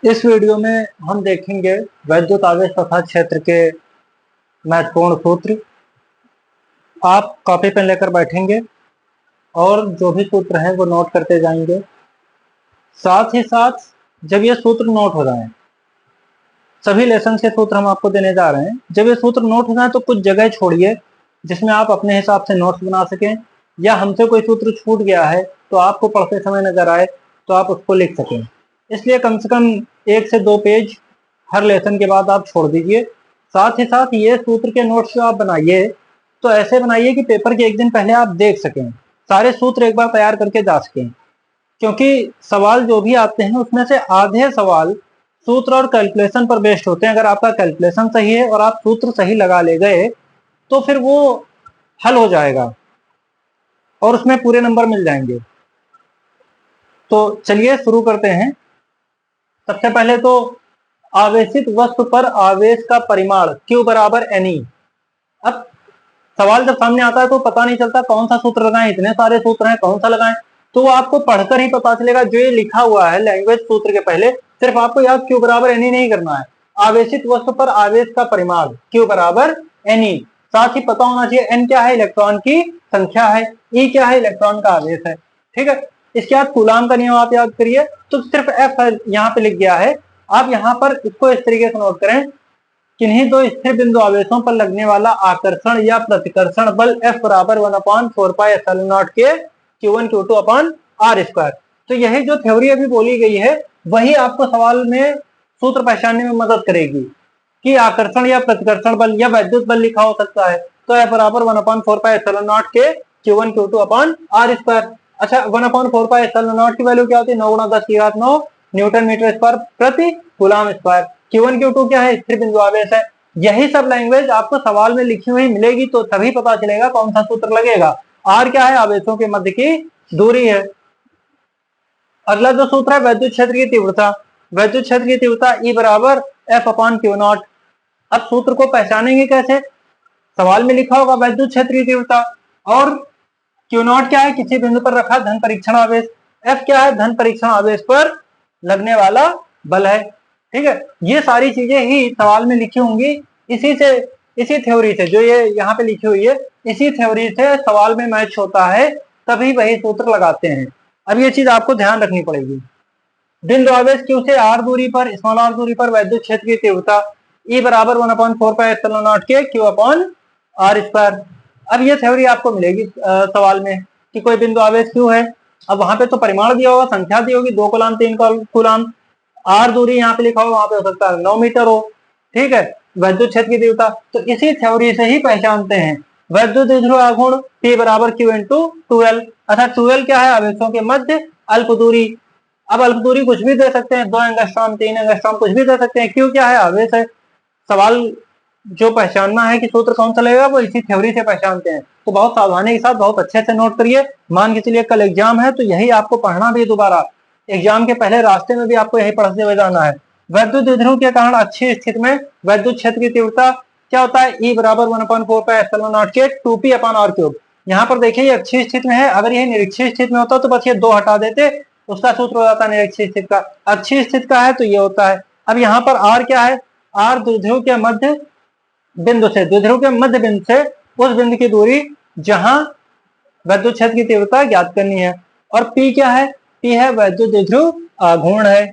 इस वीडियो में हम देखेंगे वैद्युत आवेश तथा क्षेत्र के महत्वपूर्ण सूत्र। आप कॉपी पेन लेकर बैठेंगे और जो भी सूत्र हैं वो नोट करते जाएंगे। साथ ही साथ जब ये सूत्र नोट हो जाएं, सभी लेसन के सूत्र हम आपको देने जा रहे हैं, जब ये सूत्र नोट हो जाएं तो कुछ जगह छोड़िए जिसमें आप अपने हिसाब से नोट्स बना सकें, या हमसे कोई सूत्र छूट गया है तो आपको पढ़ते समय नजर आए तो आप उसको लिख सकें। इसलिए कम से कम 1 से 2 पेज हर लेसन के बाद आप छोड़ दीजिए। साथ ही साथ ये सूत्र के नोट्स जो आप बनाइए तो ऐसे बनाइए कि पेपर के एक दिन पहले आप देख सकें, सारे सूत्र एक बार तैयार करके जा सकें, क्योंकि सवाल जो भी आते हैं उसमें से आधे सवाल सूत्र और कैलकुलेशन पर बेस्ड होते हैं। अगर आपका कैलकुलेशन सही है और आप सूत्र सही लगा ले गए तो फिर वो हल हो जाएगा और उसमें पूरे नंबर मिल जाएंगे। तो चलिए शुरू करते हैं। सबसे पहले तो आवेशित वस्तु पर आवेश का परिमाण Q बराबर NE। अब सवाल जब सामने आता है तो पता नहीं चलता कौन सा सूत्र लगाएं, इतने सारे सूत्र हैं कौन सा लगाएं, तो वो आपको पढ़कर ही पता चलेगा। जो ये लिखा हुआ है लैंग्वेज सूत्र के पहले, सिर्फ आपको याद Q बराबर NE नहीं करना है। आवेशित वस्तु पर आवेश का परिमाण Q बराबर NE, साथ ही पता होना चाहिए N क्या है, इलेक्ट्रॉन की संख्या है, E क्या है, इलेक्ट्रॉन का आवेश है। ठीक है, इसके बाद कूलाम का नियम आप याद करिए। तो सिर्फ F यहाँ पे लिख गया है, आप यहाँ पर इसको इस तरीके से नोट करें, किन्हीं दो स्थिर बिंदु आवेशों पर लगने वाला आकर्षण या प्रतिकर्षण बल F बराबर 1/4πε0 के Q1 Q2 अपॉन R²। तो यही जो थ्योरी अभी बोली गई है वही आपको सवाल में सूत्र पहचानने में मदद करेगी कि आकर्षण या प्रतिकर्षण बल या वैद्युत बल लिखा हो सकता है। तो F बराबर 1/4πε0 के Q1 Q2 अपॉन R²। अच्छा, 1/4πε0 की वैल्यू क्या होती है? 9 × 10⁹ न्यूटन मीटर स्क्वायर प्रति कूलाम स्क्वायर। Q1 Q2 क्या है? स्थिर बिंदु आवेश है। यही सब लैंग्वेज आपको सवाल में लिखी हुई मिलेगी तो तभी पता चलेगा कौन सा सूत्र लगेगा। R क्या है? आवेशों के मध्य की दूरी है। अगला जो सूत्र है वैद्युत क्षेत्र की तीव्रता। वैद्युत क्षेत्र की तीव्रता E बराबर F/Q0। अब सूत्र को पहचानेंगे कैसे? सवाल में लिखा होगा वैद्युत क्षेत्र की तीव्रता, और Q0 क्या है? किसी बिंदु पर रखा धन परीक्षण आवेश। F क्या है? धन परीक्षण आवेश पर लगने वाला बल है। ठीक है, ये सारी चीजें ही सवाल में लिखी होंगी। इसी थ्योरी से, जो ये यहाँ पे लिखी हुई है, इसी थ्योरी से सवाल में मैच होता है, तभी वही सूत्र लगाते हैं। अब ये चीज आपको ध्यान रखनी पड़ेगी। बिंदु आवेश Q से R दूरी पर, स्मॉल r दूरी पर वैद्युत क्षेत्र की तीव्रता E बराबर 1/4πε0 के Q अपॉन R²। अब ये थ्योरी आपको मिलेगी सवाल में कि कोई बिंदु आवेश Q है। अब वहां पे तो परिमाण दिया होगा, संख्या दी होगी, 2 कूलाम 3 कूलाम। R दूरी यहाँ पे लिखा होगा, वहां पे हो सकता है 9 मीटर हो। ठीक है, वैद्युत क्षेत्र की तीव्रता तो इसी थ्योरी से ही पहचानते हैं। वैद्युत द्विध्रुव आघूर्ण P बराबर Q × 2L। अच्छा, 2L क्या है? आवेशों के मध्य अल्प दूरी। अब अल्प दूरी कुछ भी दे सकते हैं, 2 एंगस्ट्रॉम 3 एंगस्ट्रॉम कुछ भी दे सकते हैं। Q क्या है? आवेश है। सवाल जो पहचानना है कि सूत्र कौन सा लगेगा वो इसी थ्योरी से पहचानते हैं। तो बहुत सावधानी के साथ बहुत अच्छे से नोट करिए। मान के चलिए कल एग्जाम है तो यही आपको पढ़ना भी, दोबारा एग्जाम के पहले रास्ते में भी आपको यही पढ़ते हुए जाना है। वैद्युत द्विध्रुव के कारण अच्छी स्थिति में वैद्युत क्षेत्र की तीव्रता क्या होता है? E बराबर 1/4πε0 के 2P/r³। यहाँ पर देखिए ये अच्छी स्थिति में है, अगर ये निरीक्षित स्थिति में होता तो बस ये 2 हटा देते, उसका सूत्र हो जाता है निरीक्षित स्थिति का। अच्छी स्थिति का है तो ये होता है। अब यहाँ पर R क्या है? R द्विध्रुव के मध्य बिंदु से, द्विध्रुव के मध्य बिंदु से उस बिंदु की दूरी जहां वैद्युत क्षेत्र की तीव्रता ज्ञात करनी है। और P क्या है? P है वैद्युत द्विध्रुव आघूर्ण है।